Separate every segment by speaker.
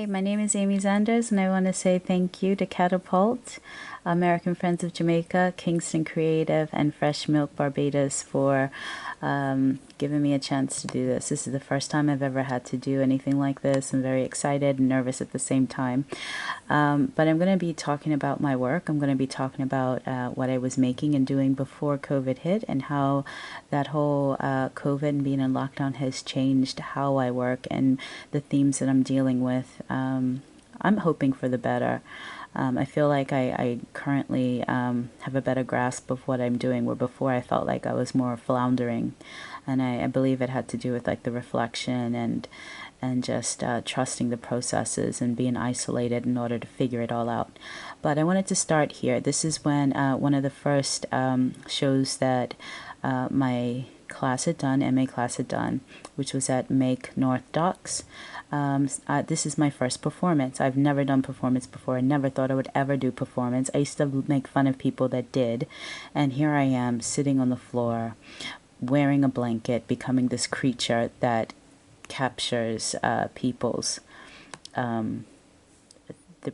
Speaker 1: My name is Amy Zanders, and I want to say thank you to Catapult, American Friends of Jamaica, Kingston Creative, and Fresh Milk Barbados for giving me a chance to do this. This is the first time I've ever had to do anything like this. I'm very excited and nervous at the same time. But I'm going to be talking about my work. I'm going to be talking about what I was making and doing before COVID hit, and how that whole COVID and being in lockdown has changed how I work and the themes that I'm dealing with. I'm hoping for the better. I feel like I currently have a better grasp of what I'm doing, where before I felt like I was more floundering. And I believe it had to do with like the reflection and just trusting the processes and being isolated in order to figure it all out. But I wanted to start here. This is when one of the first shows that my class had done, MA class had done, which was at Make North Docks. This is my first performance. I've never done performance before. I never thought I would ever do performance. I used to make fun of people that did. And here I am sitting on the floor, wearing a blanket, becoming this creature that captures people's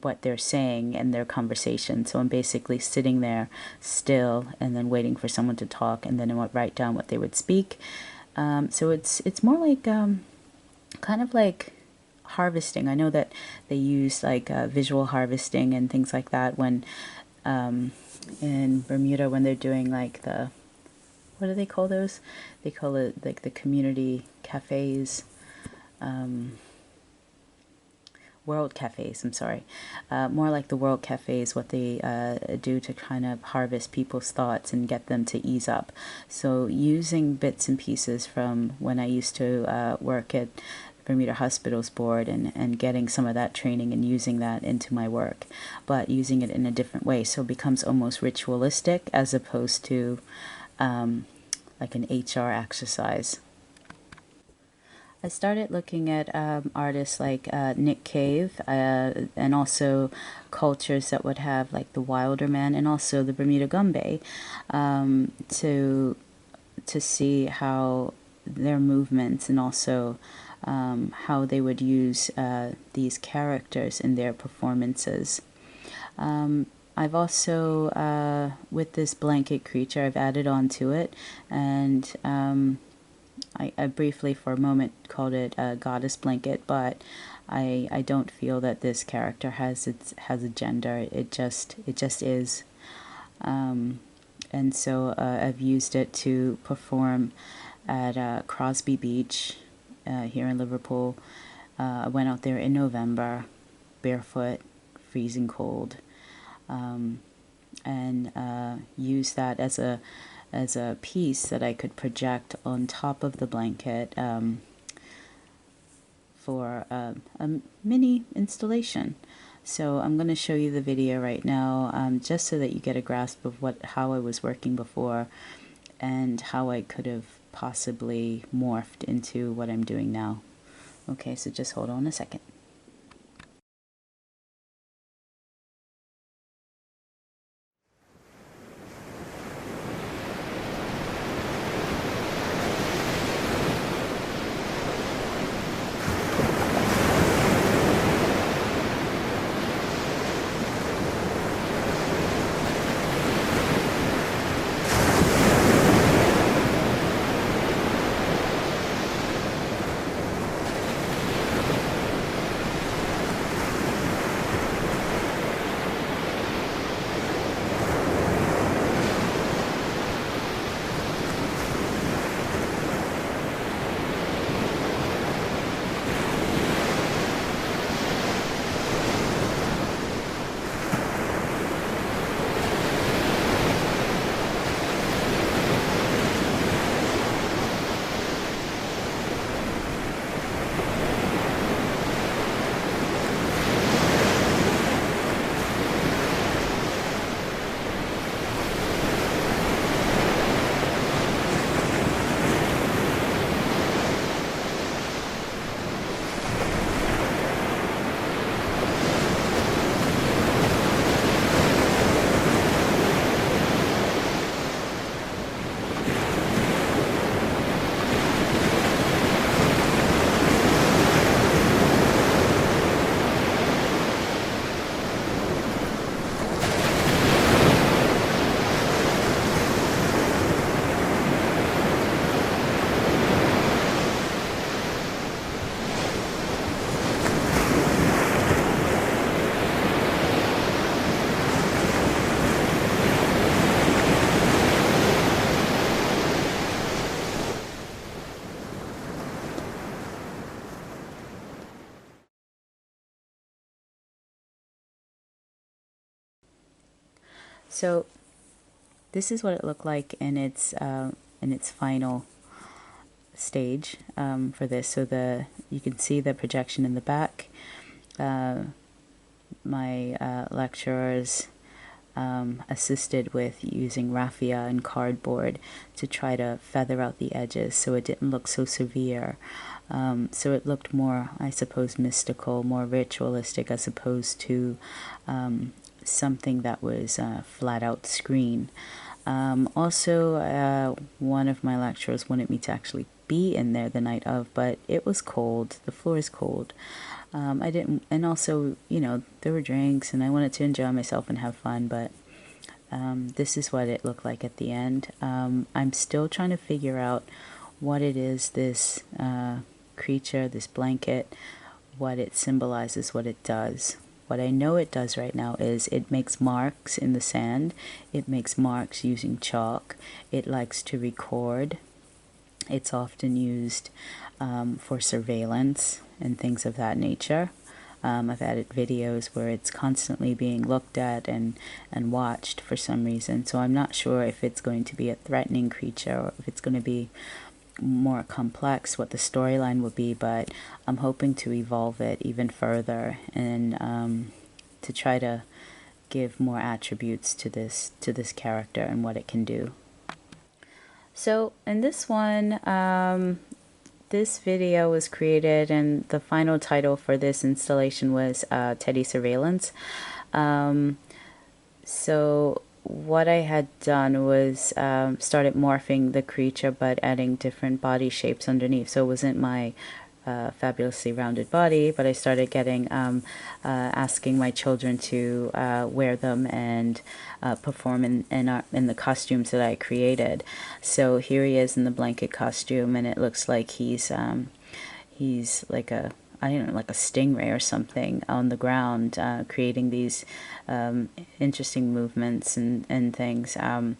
Speaker 1: what they're saying and their conversation. So I'm basically sitting there still and then waiting for someone to talk, and then I would write down what they would speak. So it's more like kind of like harvesting. I know that they use like visual harvesting and things like that when in Bermuda, when they're doing like the, what do they call those? They call it like the community cafes, world cafes, I'm sorry. More like the world cafes, what they do to kind of harvest people's thoughts and get them to ease up. So using bits and pieces from when I used to work at Bermuda Hospitals Board, and getting some of that training and using that into my work, but using it in a different way. So it becomes almost ritualistic as opposed to like an HR exercise. I started looking at artists like Nick Cave, and also cultures that would have like the Wilder Man and also the Bermuda Gumbe, to see how their movements and also how they would use these characters in their performances. I've also, with this blanket creature, I've added on to it, and I briefly for a moment called it a goddess blanket, but I don't feel that this character has a gender. It just is, and so I've used it to perform at Crosby Beach here in Liverpool. I went out there in November, barefoot, freezing cold, and used that as a piece that I could project on top of the blanket for a mini installation. So I'm going to show you the video right now, just so that you get a grasp of how I was working before and how I could have possibly morphed into what I'm doing now. Okay, so just hold on a second. So this is what it looked like in its final stage for this. So you can see the projection in the back. My lecturers assisted with using raffia and cardboard to try to feather out the edges so it didn't look so severe. So it looked more, I suppose, mystical, more ritualistic, as opposed to something that was flat out screen. Also, one of my lecturers wanted me to actually be in there the night of, but it was cold. The floor is cold. I didn't, and also, there were drinks, and I wanted to enjoy myself and have fun, but this is what it looked like at the end. I'm still trying to figure out what it is, this creature, this blanket, what it symbolizes, what it does. What I know it does right now is it makes marks in the sand. It makes marks using chalk. It likes to record. It's often used for surveillance and things of that nature. I've added videos where it's constantly being looked at and watched for some reason. So I'm not sure if it's going to be a threatening creature or if it's going to be more complex, what the storyline will be, but I'm hoping to evolve it even further and to try to give more attributes to this character and what it can do. So in this one, this video was created, and the final title for this installation was Teddy Surveillance. So what I had done was started morphing the creature, but adding different body shapes underneath. So it wasn't my fabulously rounded body, but I started getting asking my children to wear them and perform in the costumes that I created. So here he is in the blanket costume, and it looks like he's like a, I don't know, like a stingray or something on the ground, creating these interesting movements and things, and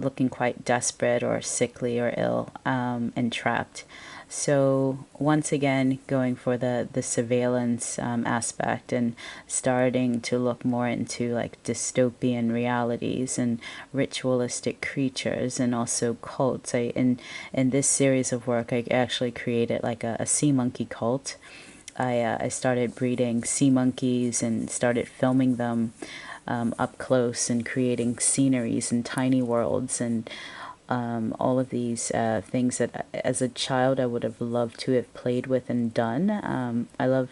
Speaker 1: looking quite desperate or sickly or ill and trapped. So once again, going for the surveillance aspect and starting to look more into like dystopian realities and ritualistic creatures and also cults. In this series of work, I actually created like a sea monkey cult. I started breeding sea monkeys and started filming them up close and creating sceneries and tiny worlds and all of these things that as a child I would have loved to have played with and done. I love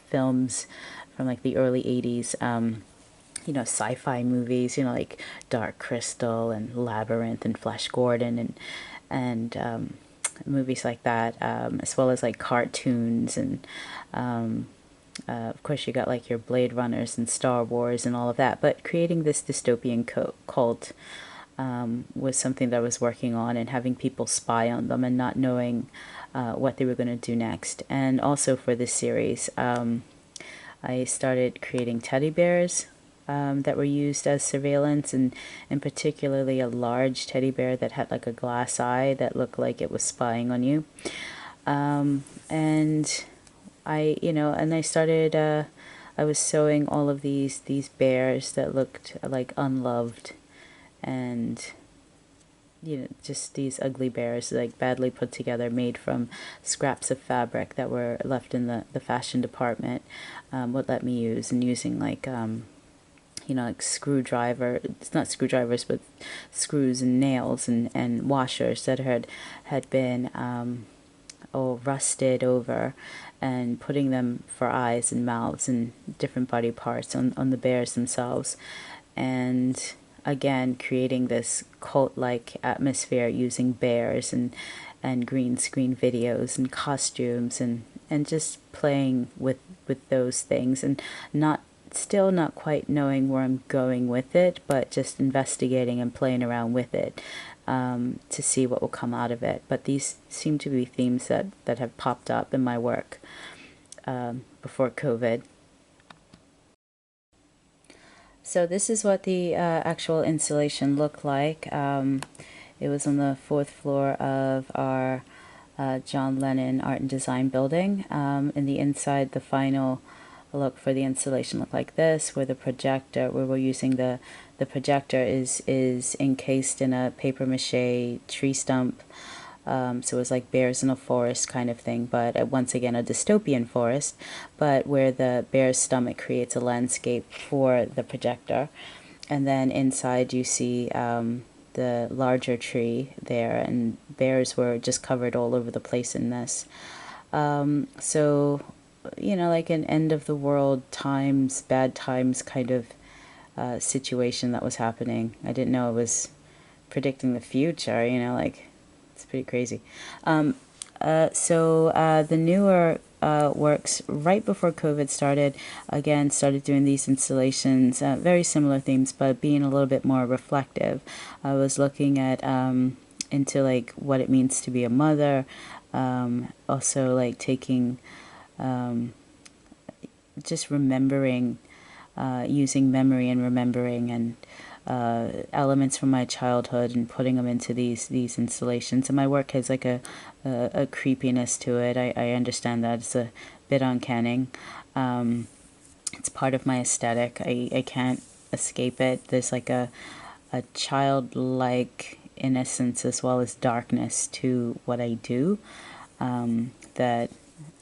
Speaker 1: films from like the early 80s, sci-fi movies, like Dark Crystal and Labyrinth and Flash Gordon and movies like that, as well as like cartoons and of course you got like your Blade Runners and Star Wars and all of that, but creating this dystopian cult was something that I was working on, and having people spy on them and not knowing what they were going to do next. And also for this series, I started creating teddy bears that were used as surveillance, and particularly a large teddy bear that had like a glass eye that looked like it was spying on you. And I started, I was sewing all of these bears that looked like unloved, and just these ugly bears, like badly put together, made from scraps of fabric that were left in the fashion department, would let me use, and using like like it's not screwdrivers, but screws and nails and washers that had been all rusted over, and putting them for eyes and mouths and different body parts on the bears themselves, and again creating this cult-like atmosphere using bears and green screen videos and costumes and just playing with those things, and still not quite knowing where I'm going with it, but just investigating and playing around with it to see what will come out of it. But these seem to be themes that have popped up in my work before COVID. So this is what the actual installation looked like. It was on the 4th floor of our John Lennon Art and Design building. In the inside, the final look for the installation looked like this, where the projector, where we're using the the projector is encased in a paper mache tree stump. So it was like bears in a forest kind of thing, but once again a dystopian forest, but where the bear's stomach creates a landscape for the projector. And then inside you see the larger tree there, and bears were just covered all over the place in this. So, you know, like an end of the world times, bad times kind of situation that was happening. I didn't know it was predicting the future, you know, like it's pretty crazy. The newer works right before COVID started, again, started doing these installations, very similar themes, but being a little bit more reflective. I was looking at into like what it means to be a mother, also like taking, just remembering, using memory and remembering and elements from my childhood and putting them into these installations. And my work has like a creepiness to it. I understand that it's a bit uncanny. It's part of my aesthetic. I can't escape it. There's like a childlike innocence as well as darkness to what I do, that,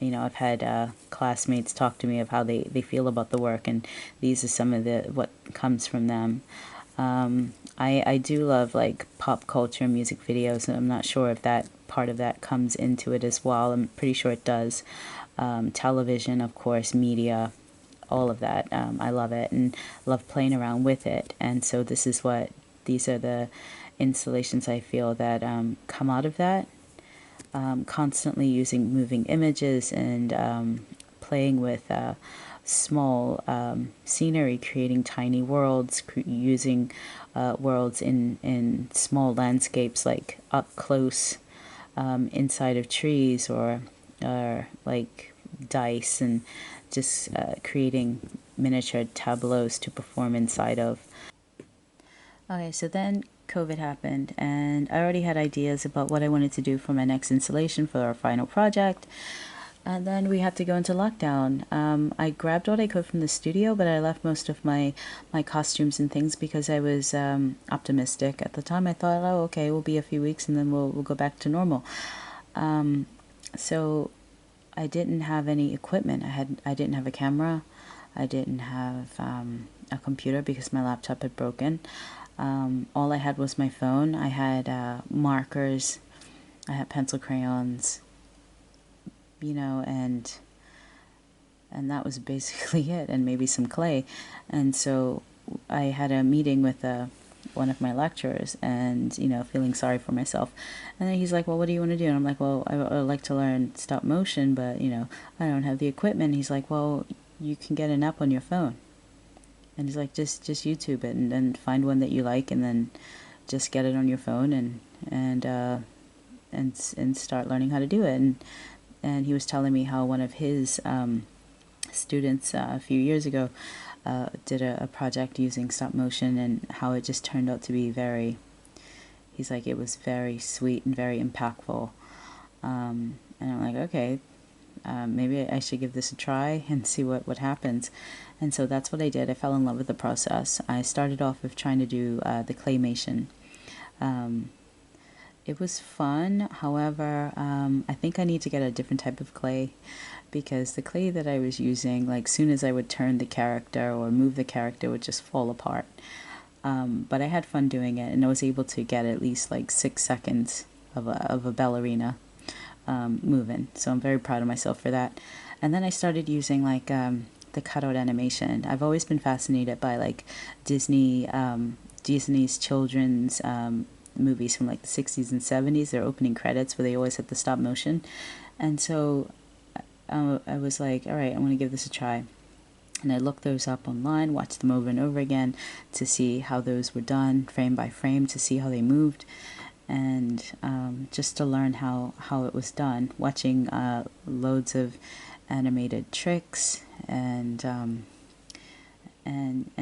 Speaker 1: you know, I've had classmates talk to me of how they feel about the work, and these are some of the what comes from them. I do love like pop culture music videos, and I'm not sure if that part of that comes into it as well. I'm pretty sure it does. Television, of course, media, all of that. I love it and love playing around with it. And so these are the installations I feel that come out of that. Constantly using moving images and playing with small scenery, creating tiny worlds, using worlds in small landscapes, like up close inside of trees, or like dice, and just creating miniature tableaus to perform inside of. Okay, so then COVID happened, and I already had ideas about what I wanted to do for my next installation for our final project. And then we had to go into lockdown. I grabbed what I could from the studio, but I left most of my costumes and things because I was optimistic. At the time, I thought, oh, okay, it will be a few weeks and then we'll go back to normal. So I didn't have any equipment. I didn't have a camera. I didn't have a computer because my laptop had broken. All I had was my phone. I had markers. I had pencil crayons, you know, and that was basically it, and maybe some clay. And so I had a meeting with one of my lecturers, and, you know, feeling sorry for myself. And then he's like, well, what do you want to do? And I'm like, well, I would like to learn stop motion, but, you know, I don't have the equipment. And he's like, well, you can get an app on your phone. And he's like, just YouTube it, and then find one that you like, and then just get it on your phone and start learning how to do it. And he was telling me how one of his students a few years ago did a project using stop motion, and how it just turned out to be he's like, it was very sweet and very impactful. And I'm like, okay, maybe I should give this a try and see what happens. And so that's what I did. I fell in love with the process. I started off with trying to do the claymation. It was fun. However, I think I need to get a different type of clay, because the clay that I was using, like, soon as I would turn the character or move the character, it would just fall apart. But I had fun doing it, and I was able to get at least like 6 seconds of a ballerina moving. So I'm very proud of myself for that. And then I started using like the cutout animation. I've always been fascinated by like Disney's children's movies from like the 60s and 70s, their opening credits where they always had the stop motion. And so I was like, all right, I'm going to give this a try. And I looked those up online, watched them over and over again to see how those were done, frame by frame, to see how they moved, and just to learn how it was done. Watching loads of animated tricks, and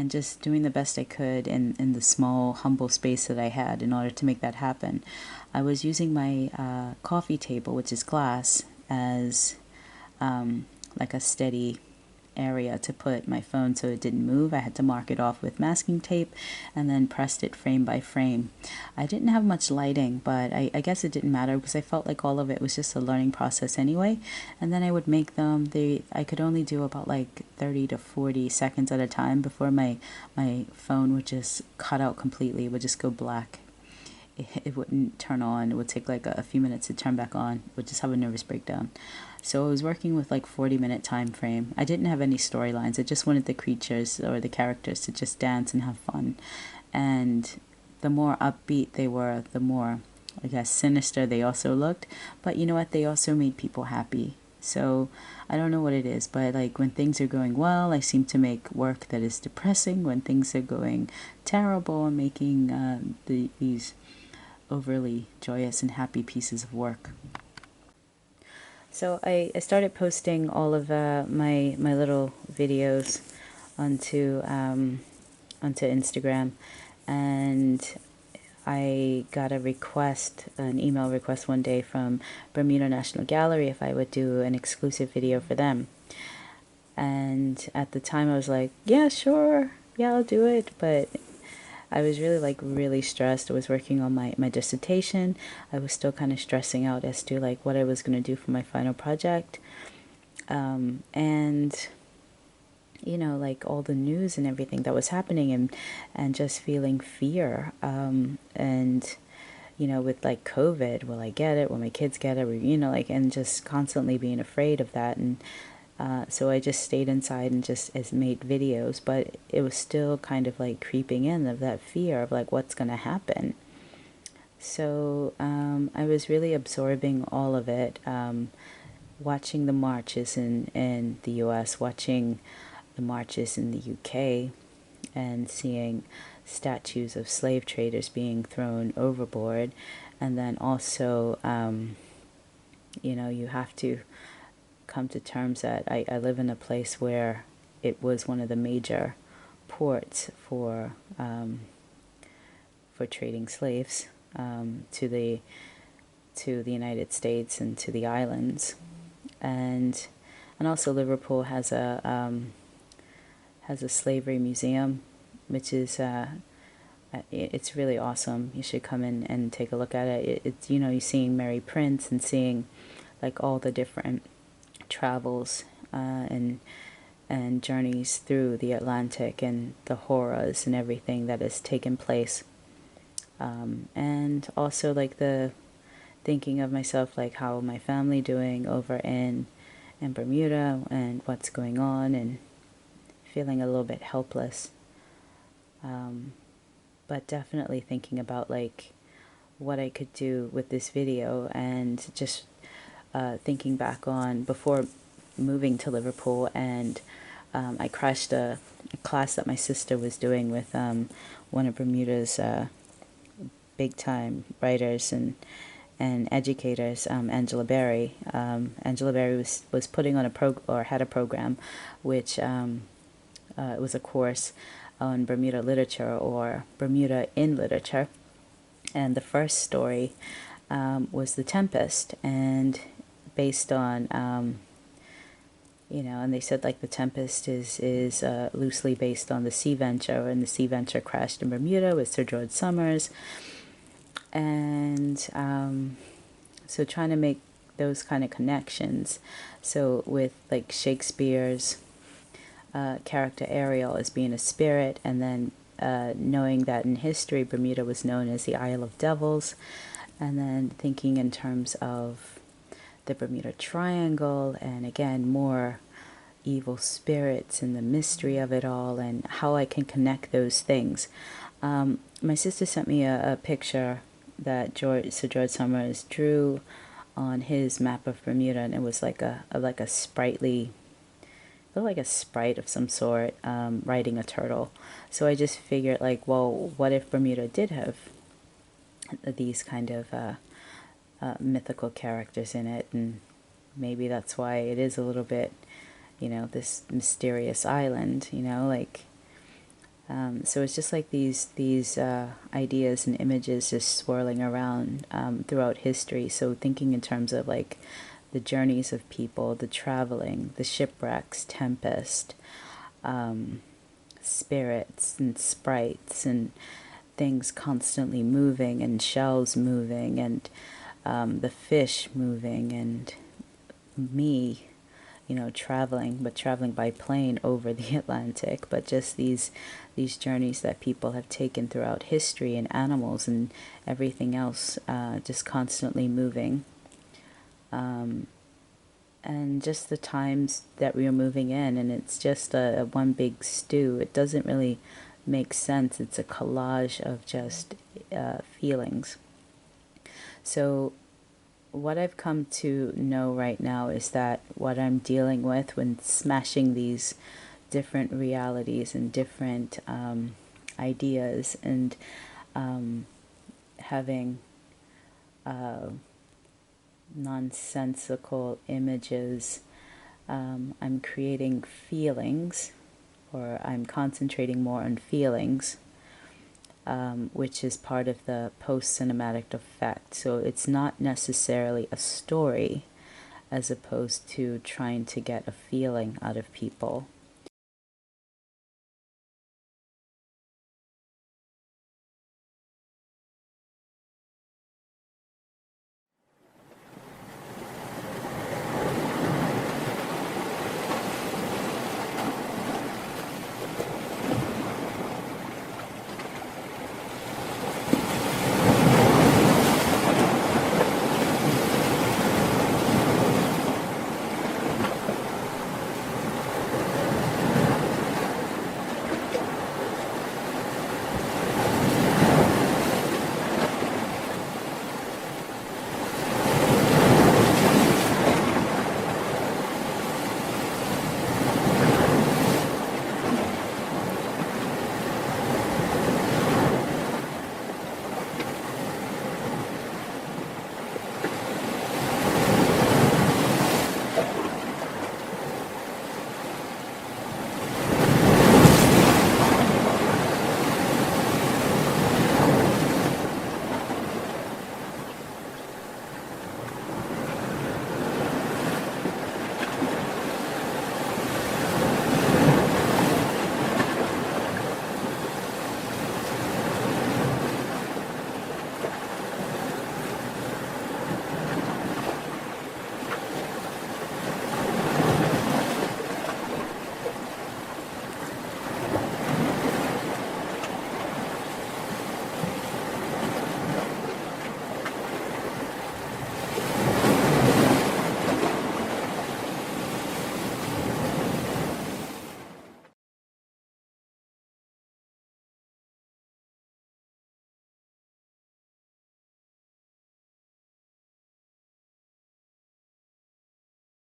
Speaker 1: just doing the best I could in the small, humble space that I had in order to make that happen. I was using my coffee table, which is glass, as like a steady area to put my phone so it didn't move. I had to mark it off with masking tape and then pressed it frame by frame. I didn't have much lighting, but I guess it didn't matter because I felt like all of it was just a learning process anyway. And then I would make them. I could only do about like 30 to 40 seconds at a time before my phone would just cut out completely. It would just go black. It wouldn't turn on. It would take like a few minutes to turn back on. It would just have a nervous breakdown. So I was working with like 40-minute time frame. I didn't have any storylines. I just wanted the creatures or the characters to just dance and have fun. And the more upbeat they were, the more, I guess, sinister they also looked. But you know what? They also made people happy. So I don't know what it is, but like when things are going well, I seem to make work that is depressing. When things are going terrible, I'm making these overly joyous and happy pieces of work. So I started posting all of my little videos onto Instagram, and I got a request, an email request one day from Bermuda National Gallery if I would do an exclusive video for them. And at the time I was like, yeah, sure, yeah, I'll do it, but I was really stressed. I was working on my dissertation. I was still kind of stressing out as to like what I was going to do for my final project. And you know, like all the news and everything that was happening, and just feeling fear. And you know, with like COVID, will I get it? Will my kids get it? You know, like, and just constantly being afraid of that. And so I just stayed inside and just made videos, but it was still kind of like creeping in of that fear of like what's going to happen. So I was really absorbing all of it, watching the marches in the US, watching the marches in the UK, and seeing statues of slave traders being thrown overboard. And then also, you know, you have to come to terms that I live in a place where it was one of the major ports for trading slaves to the United States and to the islands, and also Liverpool has a slavery museum, which is it's really awesome. You should come in and take a look at it. It's, you know, you're seeing Mary Prince and seeing like all the different travels and journeys through the Atlantic and the horrors and everything that has taken place, and also like the thinking of myself, like how my family doing over in Bermuda and what's going on, and feeling a little bit helpless, but definitely thinking about like what I could do with this video, and just thinking back on before moving to Liverpool, and I crashed a class that my sister was doing with one of Bermuda's big-time writers and educators, Angela Berry. Angela Berry was putting on had a program, which it was a course on Bermuda literature, or Bermuda in literature, and the first story was The Tempest, and based on you know, and they said like The Tempest is loosely based on the Sea Venture, and the Sea Venture crashed in Bermuda with Sir George Somers, and so trying to make those kind of connections. So with like Shakespeare's character Ariel as being a spirit, and then knowing that in history Bermuda was known as the Isle of Devils, and then thinking in terms of the Bermuda Triangle, and again more evil spirits and the mystery of it all, and how I can connect those things. My sister sent me a picture that Sir George Somers drew on his map of Bermuda, and it was like a sprightly, looked like a sprite of some sort, riding a turtle. So I just figured like, well, what if Bermuda did have these kind of mythical characters in it, and maybe that's why it is a little bit, you know, this mysterious island, you know, like so it's just like these ideas and images just swirling around throughout history. So thinking in terms of like the journeys of people, the traveling, the shipwrecks, tempest, spirits and sprites and things constantly moving, and shells moving, and the fish moving, and me, traveling, but traveling by plane over the Atlantic, but just these journeys that people have taken throughout history, and animals and everything else, just constantly moving. And just the times that we are moving in, and it's just a one big stew. It doesn't really make sense. It's a collage of just feelings. So what I've come to know right now is that what I'm dealing with when smashing these different realities and different ideas, and having nonsensical images, I'm creating feelings, or I'm concentrating more on feelings, which is part of the post-cinematic effect. So it's not necessarily a story, as opposed to trying to get a feeling out of people.